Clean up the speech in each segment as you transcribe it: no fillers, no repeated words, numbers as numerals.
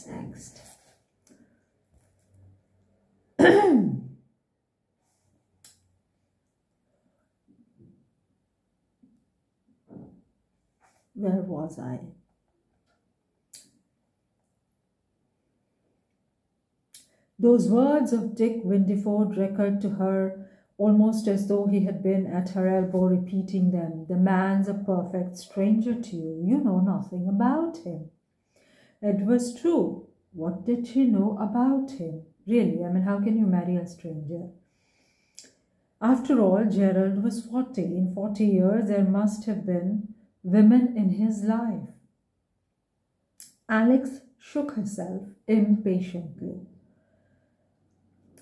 happens next. Where was I? Those words of Dick Windyford recurred to her almost as though he had been at her elbow repeating them. The man's a perfect stranger to you. You know nothing about him. It was true. What did she know about him? Really, how can you marry a stranger? After all, Gerald was 40. In 40 years, there must have been women in his life. Alex shook herself impatiently.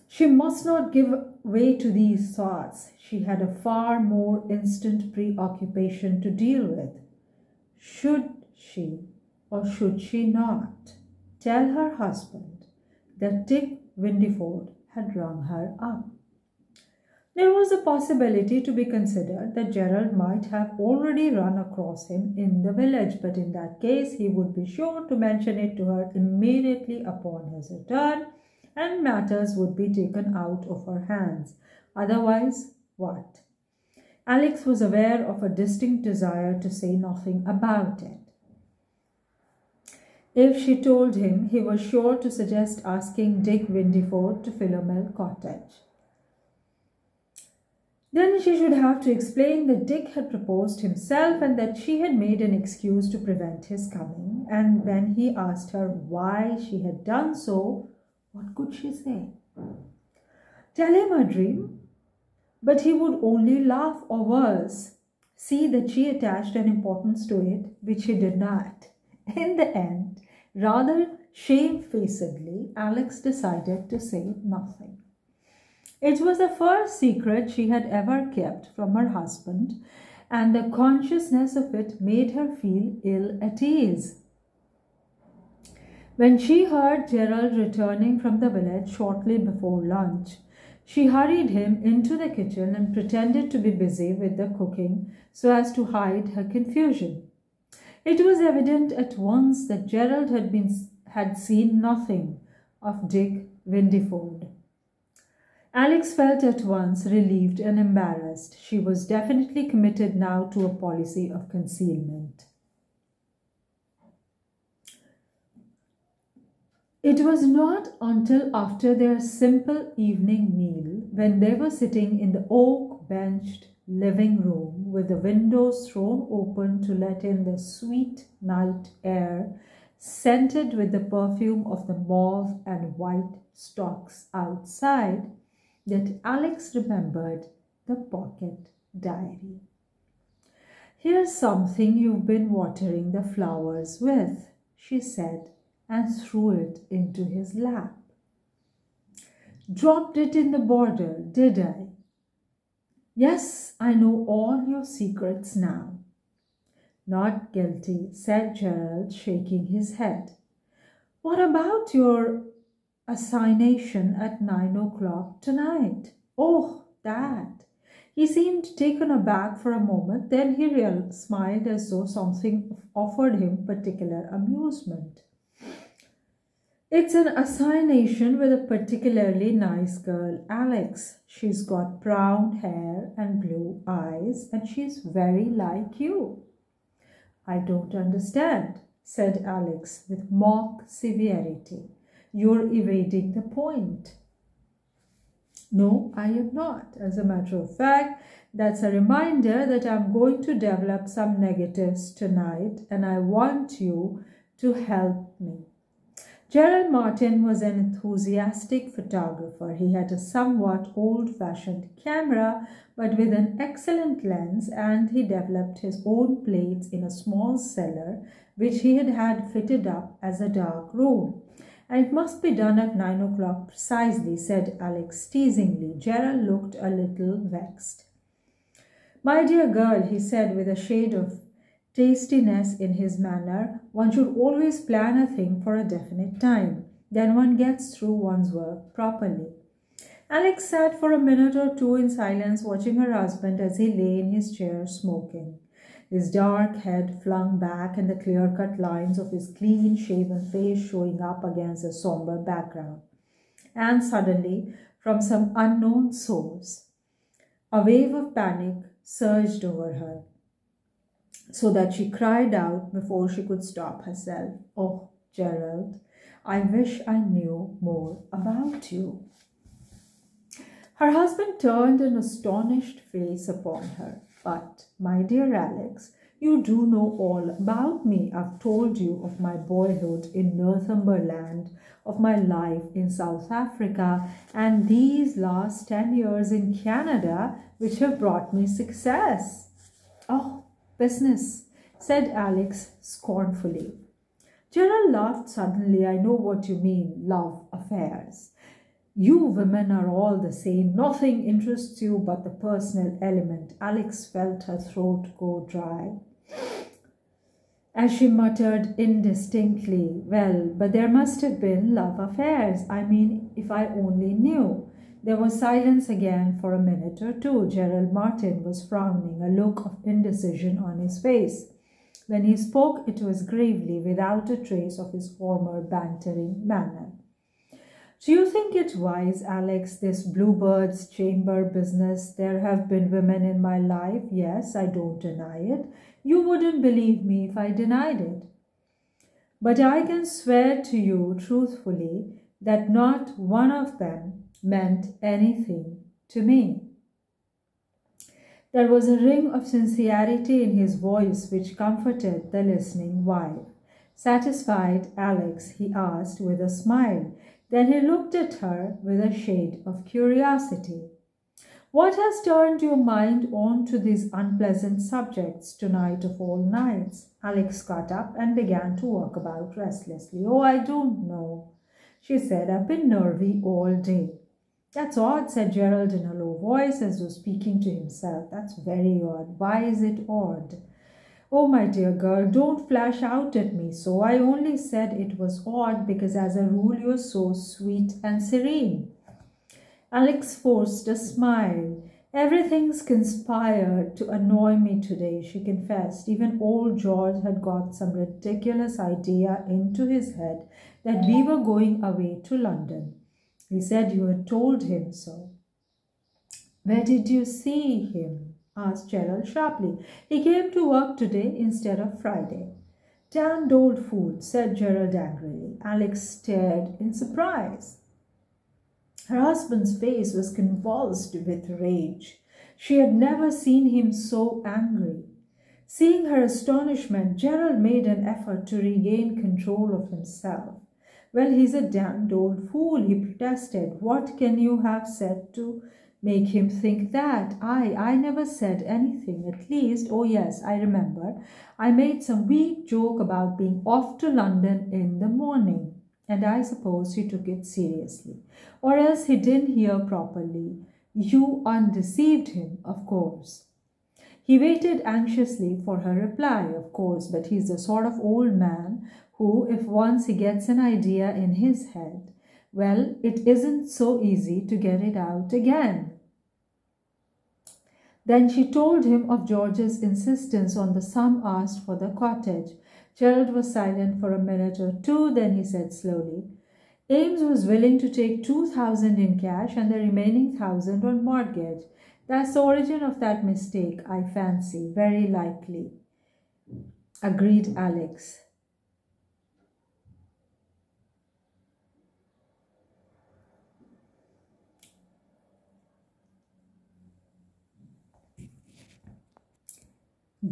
She must not give way to these thoughts. She had a far more instant preoccupation to deal with. Should she or should she not tell her husband that Dick Windyford had rung her up? There was a possibility to be considered that Gerald might have already run across him in the village, but in that case he would be sure to mention it to her immediately upon his return, and matters would be taken out of her hands. Otherwise, what? Alex was aware of a distinct desire to say nothing about it. If she told him, he was sure to suggest asking Dick Windyford to Philomel Cottage. Then she should have to explain that Dick had proposed himself and that she had made an excuse to prevent his coming. And when he asked her why she had done so, what could she say? Tell him her dream? But he would only laugh, or worse, see that she attached an importance to it, which he did not. In the end, rather shamefacedly, Alex decided to say nothing. It was the first secret she had ever kept from her husband, and the consciousness of it made her feel ill at ease. When she heard Gerald returning from the village shortly before lunch, she hurried him into the kitchen and pretended to be busy with the cooking so as to hide her confusion. It was evident at once that Gerald had seen nothing of Dick Windyford. Alex felt at once relieved and embarrassed. She was definitely committed now to a policy of concealment. It was not until after their simple evening meal, when they were sitting in the oak-benched living room with the windows thrown open to let in the sweet night air, scented with the perfume of the mauve and white stalks outside, that Alex remembered the pocket diary. "Here's something you've been watering the flowers with," she said, and threw it into his lap. "Dropped it in the border, did I?" "Yes, I know all your secrets now." "Not guilty," said Gerald, shaking his head. "What about your assignation at 9 o'clock tonight?" "Oh, that." He seemed taken aback for a moment, then he smiled as though something offered him particular amusement. "It's an assignation with a particularly nice girl, Alex. She's got brown hair and blue eyes, and she's very like you." "I don't understand," said Alex with mock severity. "You're evading the point." "No, I am not. As a matter of fact, that's a reminder that I'm going to develop some negatives tonight, and I want you to help me." Gerald Martin was an enthusiastic photographer. He had a somewhat old-fashioned camera, but with an excellent lens, and he developed his own plates in a small cellar, which he had had fitted up as a dark room. "And it must be done at 9 o'clock precisely," said Alex teasingly. Gerald looked a little vexed. "My dear girl," he said with a shade of tastiness in his manner, "one should always plan a thing for a definite time. Then one gets through one's work properly." Alex sat for a minute or two in silence, watching her husband as he lay in his chair smoking. his dark head flung back and the clear-cut lines of his clean-shaven face showing up against a somber background. And suddenly, from some unknown source, a wave of panic surged over her, so that she cried out before she could stop herself. "Oh, Gerald, I wish I knew more about you." Her husband turned an astonished face upon her. "But, my dear Alex, you do know all about me. I've told you of my boyhood in Northumberland, of my life in South Africa, and these last 10 years in Canada, which have brought me success." "Oh, business," said Alex scornfully. Gerald laughed suddenly. "I know what you mean, love affairs. You women are all the same. Nothing interests you but the personal element." Alex felt her throat go dry as she muttered indistinctly, "Well, but there must have been love affairs. I mean, if I only knew." There was silence again for a minute or two. Gerald Martin was frowning, a look of indecision on his face. When he spoke, it was gravely, without a trace of his former bantering manner. "Do you think it wise, Alex, this Bluebird's chamber business? There have been women in my life, yes, I don't deny it. You wouldn't believe me if I denied it. But I can swear to you truthfully that not one of them meant anything to me." There was a ring of sincerity in his voice which comforted the listening wife. "Satisfied, Alex?" he asked with a smile. Then he looked at her with a shade of curiosity. "What has turned your mind on to these unpleasant subjects tonight of all nights?" Alex got up and began to walk about restlessly. "Oh, I don't know," she said. "I've been nervy all day." "That's odd," said Gerald in a low voice, as though speaking to himself. "That's very odd. Why is it odd?" "Oh, my dear girl, don't flash out at me so. I only said it was odd because as a rule you're so sweet and serene." Alex forced a smile. "Everything's conspired to annoy me today," she confessed. "Even old George had got some ridiculous idea into his head that we were going away to London. He said you had told him so." "Where did you see him?" asked Gerald sharply. "He came to work today instead of Friday." "Damned old fool," said Gerald angrily. Alex stared in surprise. Her husband's face was convulsed with rage. She had never seen him so angry. Seeing her astonishment, Gerald made an effort to regain control of himself. "Well, he's a damned old fool," he protested. "What can you have said to make him think that?" I never said anything, at least. Oh yes, I remember. I made some weak joke about being off to London in the morning, and I suppose he took it seriously. Or else he didn't hear properly. You undeceived him, of course." He waited anxiously for her reply. "Of course, but he's the sort of old man who, if once he gets an idea in his head, well, it isn't so easy to get it out again." Then she told him of George's insistence on the sum asked for the cottage. Gerald was silent for a minute or two. Then he said slowly, "Ames was willing to take 2,000 in cash and the remaining 1,000 on mortgage. That's the origin of that mistake, I fancy. Very likely," agreed Alex.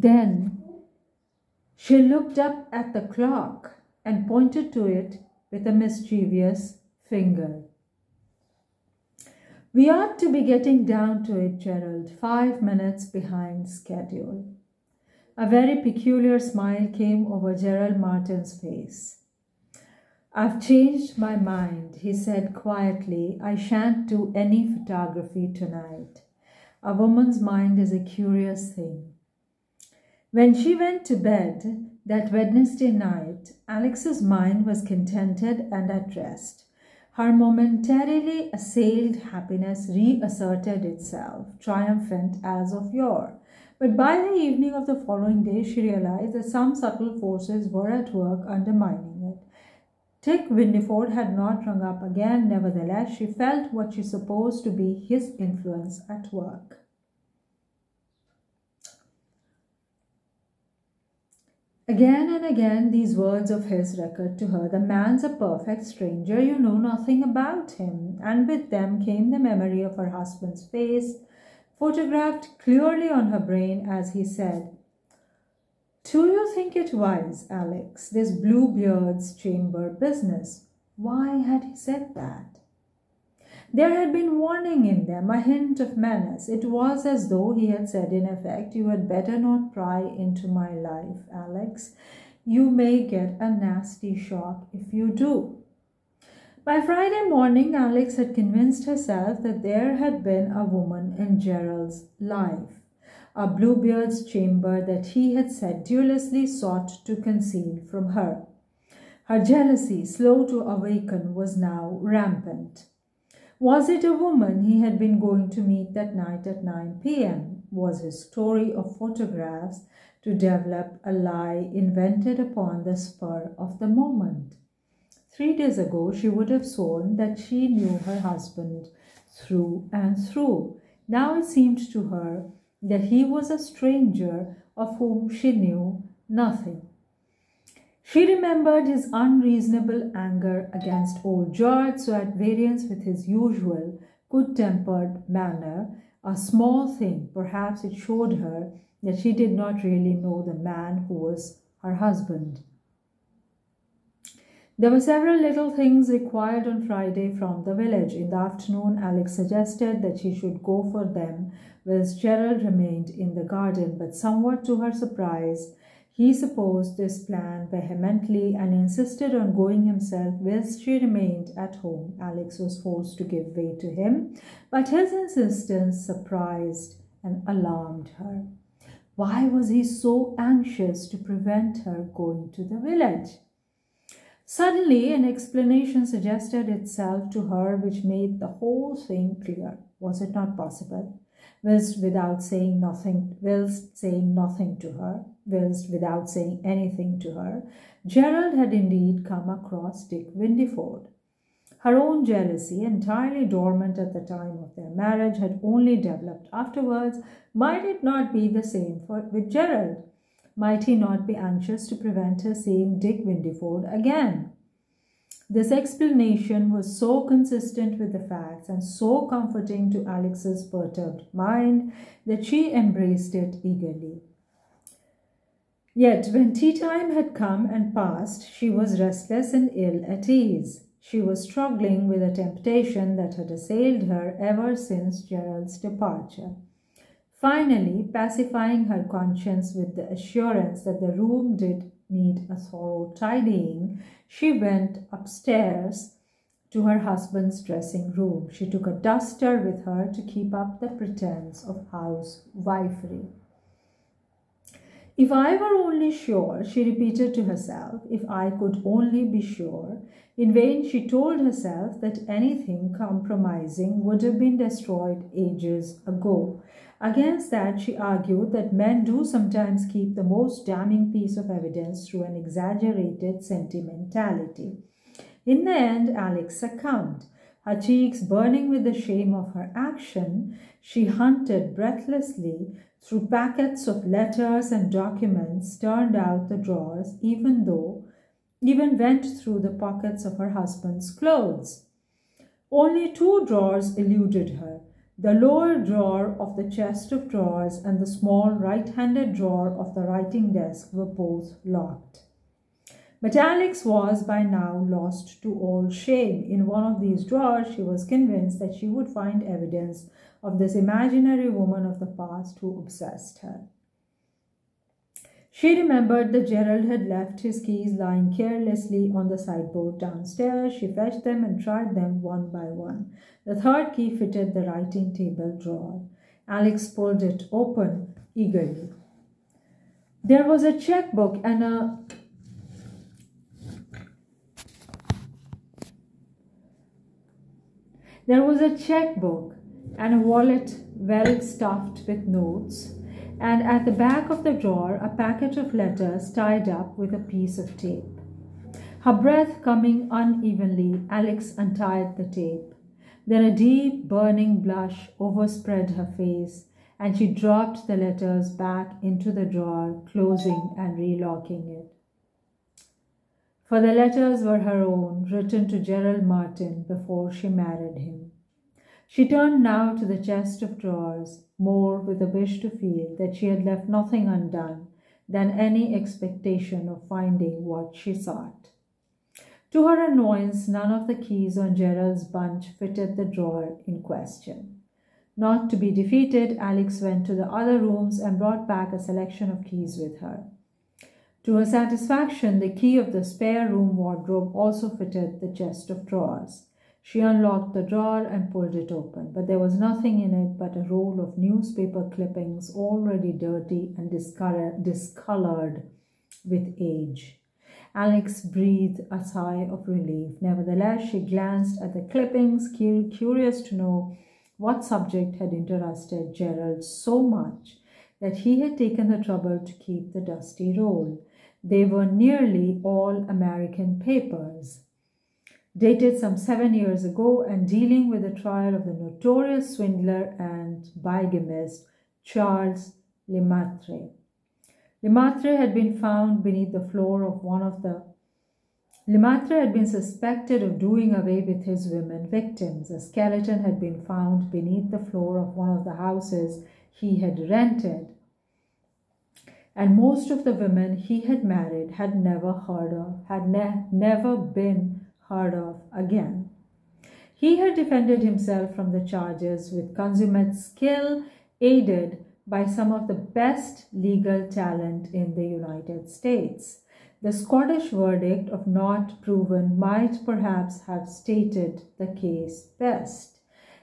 Then she looked up at the clock and pointed to it with a mischievous finger. "We ought to be getting down to it, Gerald. 5 minutes behind schedule." A very peculiar smile came over Gerald Martin's face. "I've changed my mind," he said quietly. "I shan't do any photography tonight." A woman's mind is a curious thing. When she went to bed that Wednesday night, Alex's mind was contented and at rest. Her momentarily assailed happiness reasserted itself, triumphant as of yore. But by the evening of the following day, she realized that some subtle forces were at work undermining it. Dick Windyford had not rung up again. Nevertheless, she felt what she supposed to be his influence at work. Again and again these words of his recurred to her. The man's a perfect stranger, you know nothing about him. And with them came the memory of her husband's face, photographed clearly on her brain as he said, "Do you think it wise, Alex, this Bluebeard's chamber business?" Why had he said that? There had been warning in them, a hint of menace. It was as though he had said in effect, "You had better not pry into my life, Alex. You may get a nasty shock if you do." By Friday morning, Alex had convinced herself that there had been a woman in Gerald's life, a Bluebeard's chamber that he had sedulously sought to conceal from her. Her jealousy, slow to awaken, was now rampant. Was it a woman he had been going to meet that night at 9 p.m.? Was his story of photographs to develop a lie invented upon the spur of the moment? 3 days ago, she would have sworn that she knew her husband through and through. Now it seemed to her that he was a stranger of whom she knew nothing. She remembered his unreasonable anger against old George, so at variance with his usual good-tempered manner, a small thing. Perhaps it showed her that she did not really know the man who was her husband. There were several little things required on Friday from the village. In the afternoon, Alex suggested that she should go for them, whilst Gerald remained in the garden, but somewhat to her surprise, he opposed this plan vehemently and insisted on going himself, whilst she remained at home. Alex was forced to give way to him, but his insistence surprised and alarmed her. Why was he so anxious to prevent her going to the village? Suddenly, an explanation suggested itself to her which made the whole thing clear. Was it not possible? Whilst saying nothing to her, Gerald had indeed come across Dick Windyford. Her own jealousy, entirely dormant at the time of their marriage, had only developed afterwards. Might it not be the same with Gerald? Might he not be anxious to prevent her seeing Dick Windyford again? This explanation was so consistent with the facts and so comforting to Alex's perturbed mind that she embraced it eagerly. Yet when tea time had come and passed, she was restless and ill at ease. She was struggling with a temptation that had assailed her ever since Gerald's departure. Finally, pacifying her conscience with the assurance that the room did need a thorough tidying, she went upstairs to her husband's dressing room. She took a duster with her to keep up the pretense of housewifery. "If I were only sure," she repeated to herself, "if I could only be sure." In vain she told herself that anything compromising would have been destroyed ages ago. Against that she argued that men do sometimes keep the most damning piece of evidence through an exaggerated sentimentality. In the end, Alex succumbed. Her cheeks burning with the shame of her action, she hunted breathlessly through packets of letters and documents, turned out the drawers, even went through the pockets of her husband's clothes. Only 2 drawers eluded her. The lower drawer of the chest of drawers and the small right-handed drawer of the writing desk were both locked. But Alex was by now lost to all shame. In one of these drawers she was convinced that she would find evidence of this imaginary woman of the past who obsessed her. She remembered that Gerald had left his keys lying carelessly on the sideboard downstairs. She fetched them and tried them one by one. The 3rd key fitted the writing table drawer. Alex pulled it open eagerly. There was a checkbook and a wallet well stuffed with notes, and at the back of the drawer a packet of letters tied up with a piece of tape. Her breath coming unevenly, Alex untied the tape. Then a deep, burning blush overspread her face, and she dropped the letters back into the drawer, closing and relocking it. For the letters were her own, written to Gerald Martin before she married him. She turned now to the chest of drawers, more with a wish to feel that she had left nothing undone than any expectation of finding what she sought. To her annoyance, none of the keys on Gerald's bunch fitted the drawer in question. Not to be defeated, Alex went to the other rooms and brought back a selection of keys with her. To her satisfaction, the key of the spare room wardrobe also fitted the chest of drawers. She unlocked the drawer and pulled it open, but there was nothing in it but a roll of newspaper clippings already dirty and discolored with age. Alex breathed a sigh of relief. Nevertheless, she glanced at the clippings, curious to know what subject had interested Gerald so much that he had taken the trouble to keep the dusty roll. They were nearly all American papers, dated some 7 years ago and dealing with the trial of the notorious swindler and bigamist Charles Lemaitre. Lemaitre had been found beneath the floor of Lemaitre had been suspected of doing away with his women victims. A skeleton had been found beneath the floor of one of the houses he had rented, and most of the women he had married had never been heard of again. He had defended himself from the charges with consummate skill, aided by some of the best legal talent in the United States. The Scottish verdict of not proven might perhaps have stated the case best.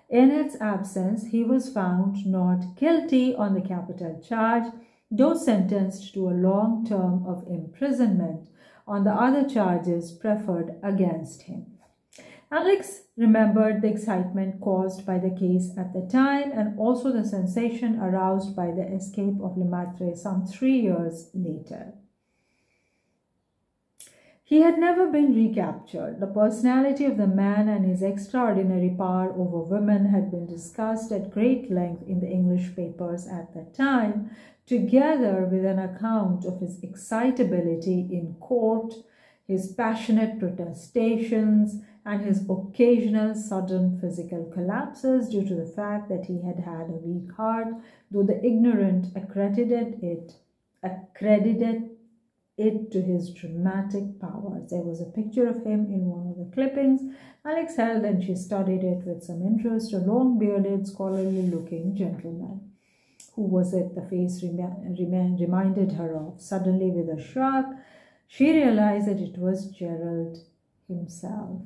In its absence, he was found not guilty on the capital charge, though sentenced to a long term of imprisonment on the other charges preferred against him. Alex remembered the excitement caused by the case at the time and also the sensation aroused by the escape of Lemaitre some 3 years later. He had never been recaptured. The personality of the man and his extraordinary power over women had been discussed at great length in the English papers at the time, together with an account of his excitability in court, his passionate protestations, and his occasional sudden physical collapses due to the fact that he had had a weak heart, though the ignorant accredited it to his dramatic powers. There was a picture of him in one of the clippings. Alex held and she studied it with some interest. A long-bearded, scholarly-looking gentleman. Who was it? The face reminded her of. Suddenly, with a shock, she realized that it was Gerald himself.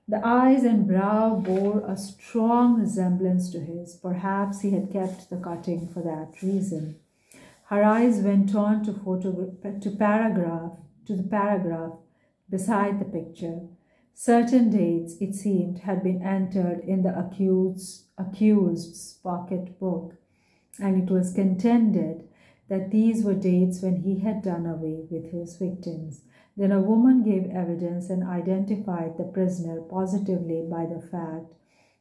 The eyes and brow bore a strong resemblance to his. Perhaps he had kept the cutting for that reason. Her eyes went on to the paragraph beside the picture. Certain dates, it seemed, had been entered in the accused's pocket book, and it was contended that these were dates when he had done away with his victims. Then a woman gave evidence and identified the prisoner positively by the fact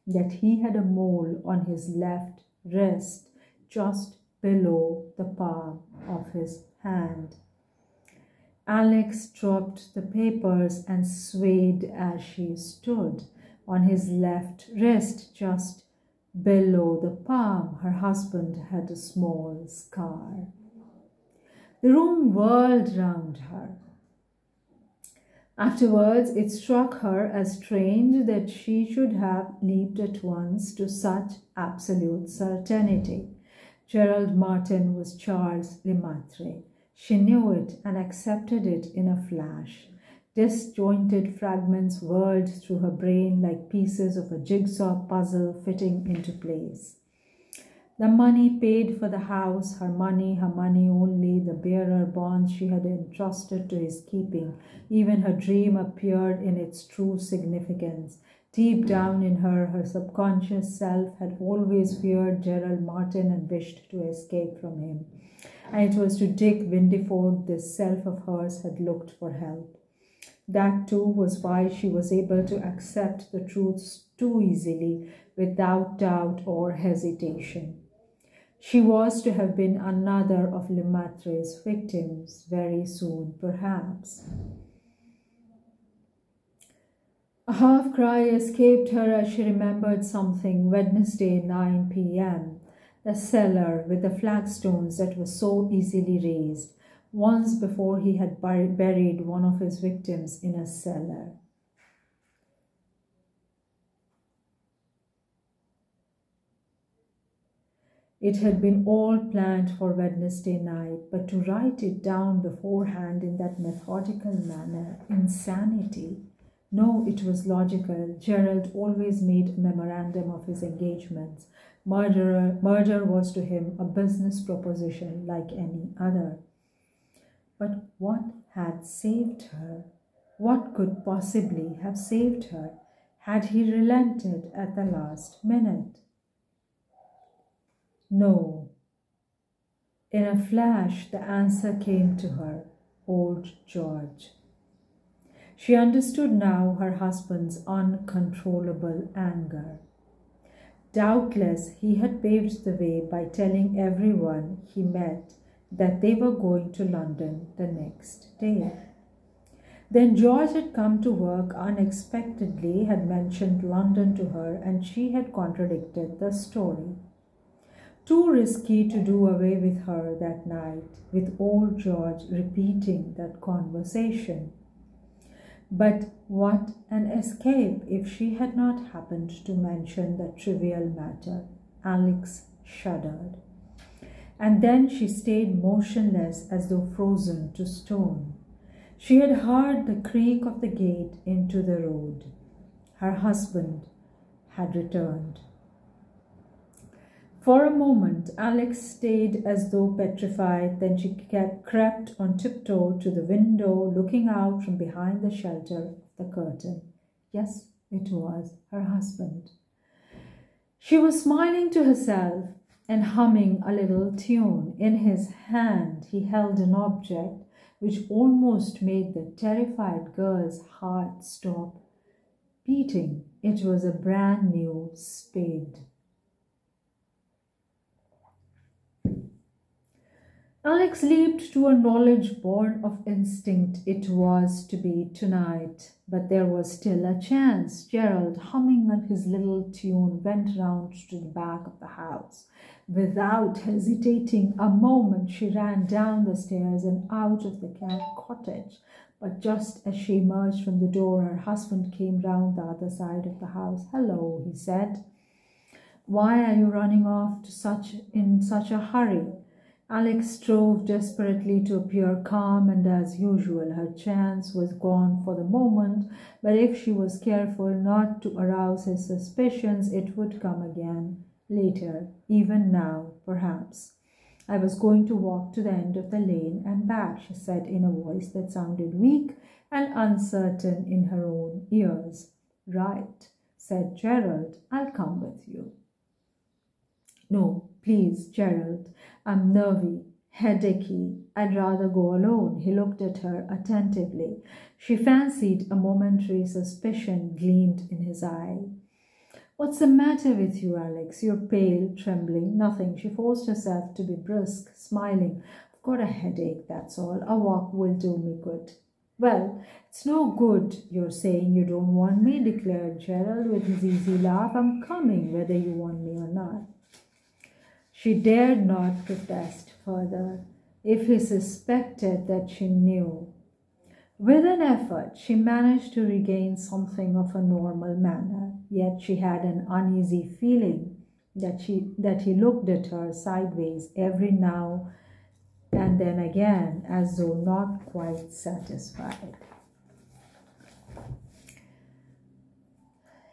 that he had a mole on his left wrist just below the palm of his hand. Alex dropped the papers and swayed as she stood. On his left wrist, just below the palm, her husband had a small scar. The room whirled round her. Afterwards, it struck her as strange that she should have leaped at once to such absolute certainty. Gerald Martin was Charles Lemaitre. She knew it and accepted it in a flash. Disjointed fragments whirled through her brain like pieces of a jigsaw puzzle fitting into place. The money paid for the house, her money only, the bearer bonds she had entrusted to his keeping. Even her dream appeared in its true significance. Deep down in her, her subconscious self had always feared Gerald Martin and wished to escape from him. And it was to Dick Windiford this self of hers had looked for help. That too was why she was able to accept the truths too easily, without doubt or hesitation. She was to have been another of Lemaitre's victims very soon, perhaps. A half cry escaped her as she remembered something. Wednesday, 9 p.m. The cellar with the flagstones that were so easily raised. Once before he had buried one of his victims in a cellar. It had been all planned for Wednesday night, but to write it down beforehand in that methodical manner, insanity. No, it was logical. Gerald always made a memorandum of his engagements. Murder was to him a business proposition like any other. But what had saved her? What could possibly have saved her? Had he relented at the last minute? No. In a flash, the answer came to her. Old George. She understood now her husband's uncontrollable anger. Doubtless he had paved the way by telling everyone he met that they were going to London the next day. Then George had come to work unexpectedly, had mentioned London to her, and she had contradicted the story. Too risky to do away with her that night, with old George repeating that conversation. But what an escape if she had not happened to mention the trivial matter. Alex shuddered. And then she stayed motionless as though frozen to stone. She had heard the creak of the gate into the road. Her husband had returned. For a moment, Alex stayed as though petrified. Then she crept on tiptoe to the window, looking out from behind the shelter of the curtain. Yes, it was her husband. She was smiling to herself and humming a little tune. In his hand, he held an object which almost made the terrified girl's heart stop beating. It was a brand new spade. Alex leaped to a knowledge born of instinct. It was to be tonight, but there was still a chance. Gerald, humming on his little tune, went round to the back of the house. Without hesitating a moment, she ran down the stairs and out of the cottage. But just as she emerged from the door, her husband came round the other side of the house. "Hello," he said. "Why are you running off in such a hurry?" Alex strove desperately to appear calm, and as usual, her chance was gone for the moment, but if she was careful not to arouse his suspicions, it would come again, later, even now, perhaps. "I was going to walk to the end of the lane and back," she said in a voice that sounded weak and uncertain in her own ears. "Right," said Gerald, "I'll come with you." "No, please, Gerald. I'm nervy, headachy. I'd rather go alone." He looked at her attentively. She fancied a momentary suspicion gleamed in his eye. "What's the matter with you, Alex? You're pale, trembling." "Nothing." She forced herself to be brisk, smiling. "I've got a headache, that's all. A walk will do me good." "Well, it's no good your saying you don't want me," declared Gerald with his easy laugh. "I'm coming whether you want me or not." She dared not protest further. If he suspected that she knew. With an effort, she managed to regain something of a normal manner, yet she had an uneasy feeling that he looked at her sideways every now and then again, as though not quite satisfied.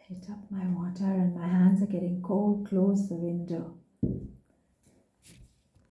"Heat up my water and my hands are getting cold. Close the window."